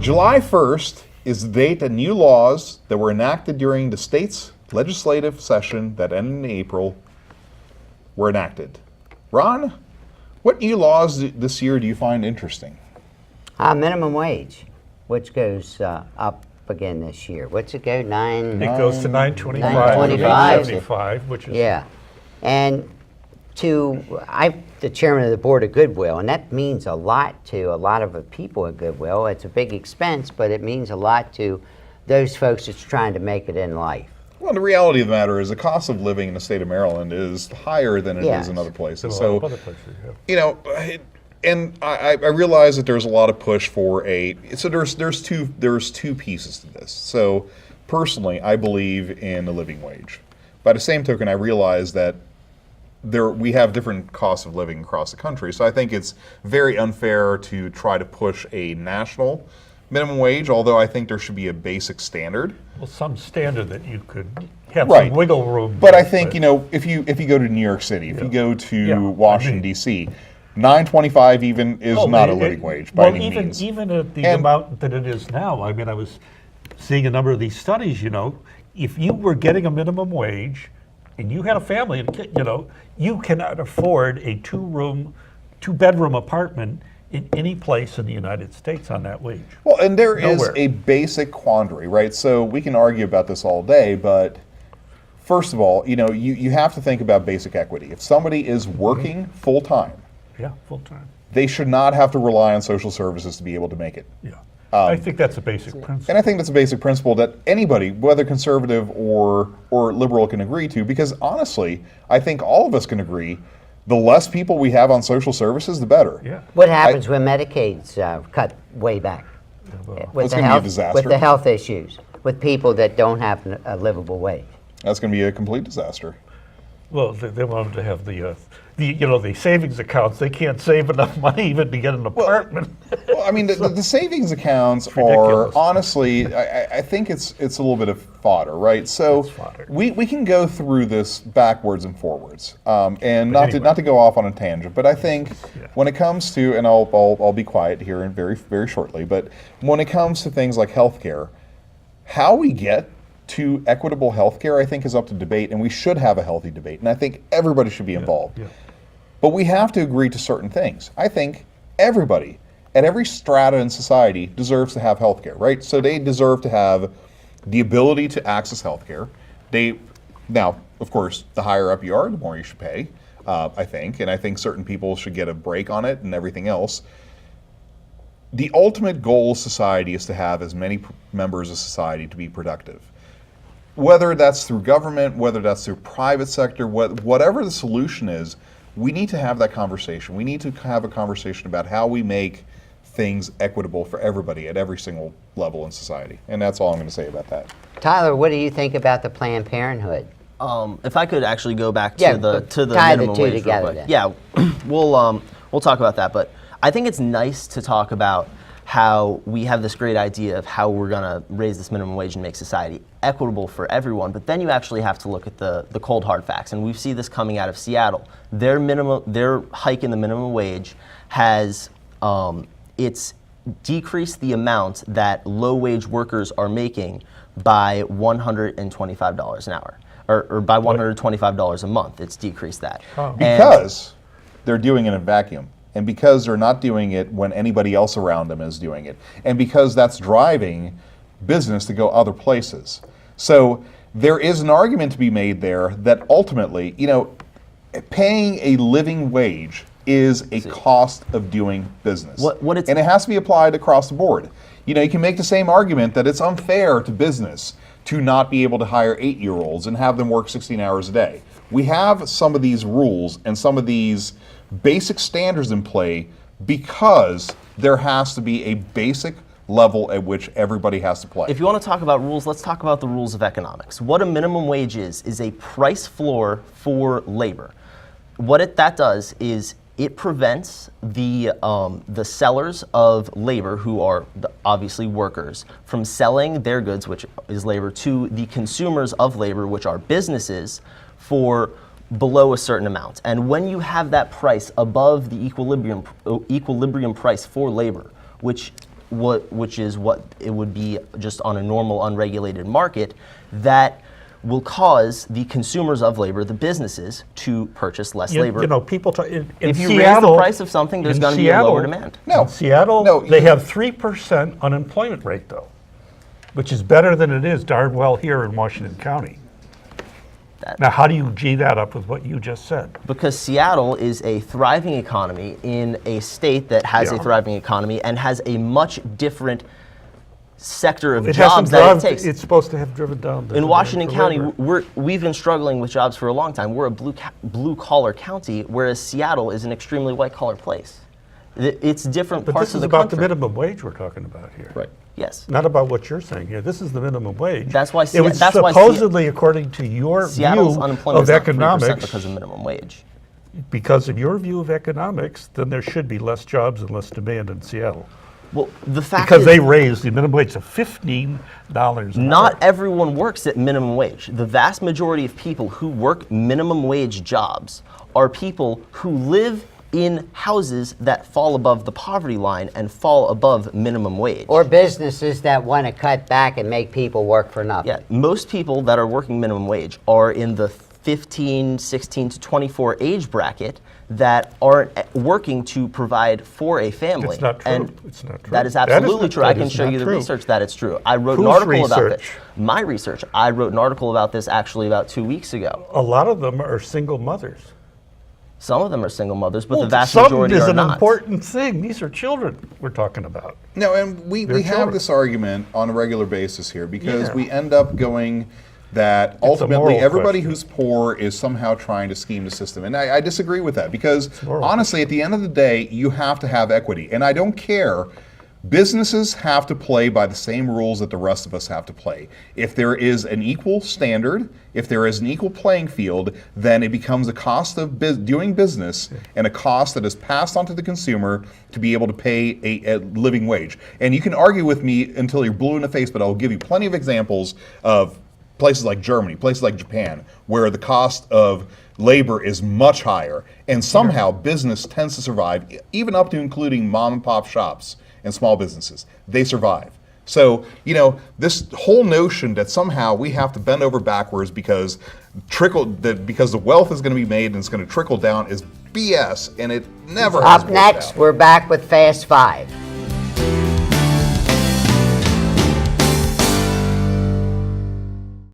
July 1st is the date that new laws that were enacted during the state's legislative session that ended in April were enacted. Ron, what new laws this year do you find interesting? Minimum wage, which goes up again this year. What's it go? It goes to $9.25, $9.75, which is yeah. And I'm the chairman of the board of Goodwill, and that means a lot to a lot of the people at Goodwill. It's a big expense, but it means a lot to those folks that's trying to make it in life. Well, the reality of the matter is the cost of living in the state of Maryland is higher than it is in other places. So, you know, and I realize that there's a lot of push for there's two pieces to this. So, personally, I believe in a living wage. By the same token, I realize that we have different costs of living across the country. So I think it's very unfair to try to push a national minimum wage, although I think there should be a basic standard. Well, some standard that you could have some wiggle room. But I think, you know, if you go to New York City, if you go to Washington, D.C., $9.25 even is not a living wage by any means. Even at the amount that it is now, I mean, I was seeing a number of these studies, you know, if you were getting a minimum wage and you had a family, and you know, you cannot afford a two-bedroom apartment in any place in the United States on that wage. Well, and there is a basic quandary, right? So we can argue about this all day, but first of all, you know, you have to think about basic equity. If somebody is working full-time, full-time, they should not have to rely on social services to be able to make it. Yeah. I think that's a basic principle. And I think that's a basic principle that anybody, whether conservative or liberal, can agree to, because honestly, I think all of us can agree, the less people we have on social services, the better. Yeah. What happens when Medicaid's cut way back? It's going to be a disaster. With the health issues, with people that don't have a livable wage. That's going to be a complete disaster. Well, they want them to have the savings accounts. They can't save enough money even to get an apartment. Well, I mean, the savings accounts are honestly, I think it's a little bit of fodder, right? So we can go through this backwards and forwards, and not to go off on a tangent, but I think when it comes to, and I'll be quiet here and very very shortly, but when it comes to things like healthcare, how we get to equitable healthcare, I think, is up to debate, and we should have a healthy debate, and I think everybody should be involved. But we have to agree to certain things. I think everybody at every strata in society deserves to have healthcare, right? So they deserve to have the ability to access healthcare. Now, of course, the higher up you are, the more you should pay, I think, and I think certain people should get a break on it and everything else. The ultimate goal of society is to have as many members of society to be productive. Whether that's through government, whether that's through private sector, whatever the solution is, we need to have that conversation. We need to have a conversation about how we make things equitable for everybody at every single level in society. And that's all I'm going to say about that. Tyler, what do you think about the Planned Parenthood? If I could actually go back to the minimum wage real quick. Yeah, we'll talk about that. But I think it's nice to talk about how we have this great idea of how we're going to raise this minimum wage and make society equitable for everyone, but then you actually have to look at the cold hard facts, and we see this coming out of Seattle. Their hike in the minimum wage has it's decreased the amount that low wage workers are making by $125 an hour, or by $125 a month. It's decreased that. Because they're doing it in a vacuum. And because they're not doing it when anybody else around them is doing it. And because that's driving business to go other places. So there is an argument to be made there that ultimately, you know, paying a living wage is a cost of doing business. And it has to be applied across the board. You know, you can make the same argument that it's unfair to business to not be able to hire 8-year-olds and have them work 16 hours a day. We have some of these rules and some of these basic standards in play because there has to be a basic level at which everybody has to play. If you want to talk about rules, let's talk about the rules of economics. What a minimum wage is a price floor for labor. What that does is it prevents the sellers of labor, who are obviously workers, from selling their goods, which is labor, to the consumers of labor, which are businesses, for below a certain amount. And when you have that price above the equilibrium price for labor, which which is what it would be just on a normal unregulated market, that will cause the consumers of labor, the businesses, to purchase less labor. You know, people talk, in if you Seattle, raise the price of something, there's going to be a lower demand. No. In Seattle, No, they have 3% unemployment rate, though, which is better than it is darn well here in Washington County. Now, how do you G that up with what you just said? Because Seattle is a thriving economy in a state that has a thriving economy and has a much different sector of jobs that it takes. It's supposed to have driven down. In Washington County, we've been struggling with jobs for a long time. We're a blue-collar county, whereas Seattle is an extremely white-collar place. It's different parts of the country. But this is about the minimum wage we're talking about here. Right. Yes. Not about what you're saying here. This is the minimum wage. That's why it was supposedly, according to your Seattle's view unemployment of economics, is not 3% because of minimum wage. Because of your view of economics, then there should be less jobs and less demand in Seattle. Well, the fact because is, they raised the minimum wage to $15 an hour. Not everyone works at minimum wage. The vast majority of people who work minimum wage jobs are people who live in houses that fall above the poverty line and fall above minimum wage. Or businesses that want to cut back and make people work for nothing. Yeah, most people that are working minimum wage are in the 15, 16 to 24 age bracket that aren't working to provide for a family. It's not true. And it's not true. That is absolutely true. I can show you the research that it's true. I wrote an article about this. My research. I wrote an article about this actually about 2 weeks ago. A lot of them are single mothers. Some of them are single mothers, but the vast majority are not. Some is an important thing. These are children we're talking about. No, and we have this argument on a regular basis here because we end up going that ultimately everybody who's poor is somehow trying to scheme the system. And I disagree with that because honestly, at the end of the day, you have to have equity. And I don't care. Businesses have to play by the same rules that the rest of us have to play. If there is an equal standard, if there is an equal playing field, then it becomes a cost of doing business and a cost that is passed on to the consumer to be able to pay a living wage. And you can argue with me until you're blue in the face, but I'll give you plenty of examples of places like Germany, places like Japan, where the cost of labor is much higher, and somehow business tends to survive, even up to including mom and pop shops and small businesses. They survive. So, you know, this whole notion that somehow we have to bend over backwards because the wealth is going to be made and it's going to trickle down is BS, and it never has Up next, we're back with Fast Five.